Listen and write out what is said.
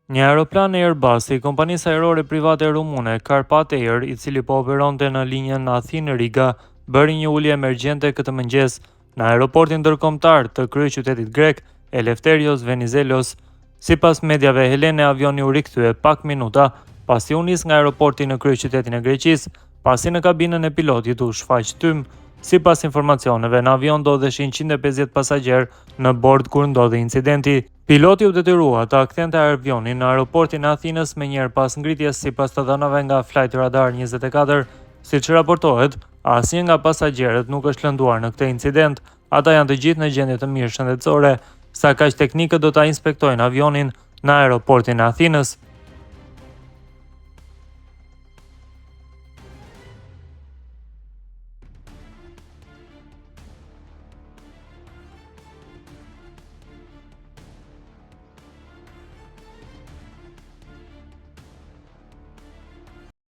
Një aeroplan e Airbus i kompanisë ajrore private rumune Carpat Air, i cili po operonte në linjën Athinë-Riga, bëri një ulje emergjente këtë mëngjes në aeroportin ndërkombëtar të kryeqytetit grek Eleftherios Venizelos. Sipas mediave helene, avioni u rikthye pak minuta pasi u nis nga aeroporti në kryeqytetin e Greqisë, pasi në kabinën e pilotit u shfaq tym. Sipas informacioneve, në avion ndodheshin 150 pasagjerë në bord kur ndodhi incidenti. Piloti u detyrua ta kthente avionin në aeroportin e Athinës menjëherë pas ngritjes, sipas të dhënave nga Flight Radar 24. Siç raportohet, asnjë nga pasagjerët nuk është lënduar në këtë incident. Ata janë të gjithë në gjendje të mirë shëndetësore. Sa kaq, teknikët do ta inspektojnë avionin në aeroportin e Athinës.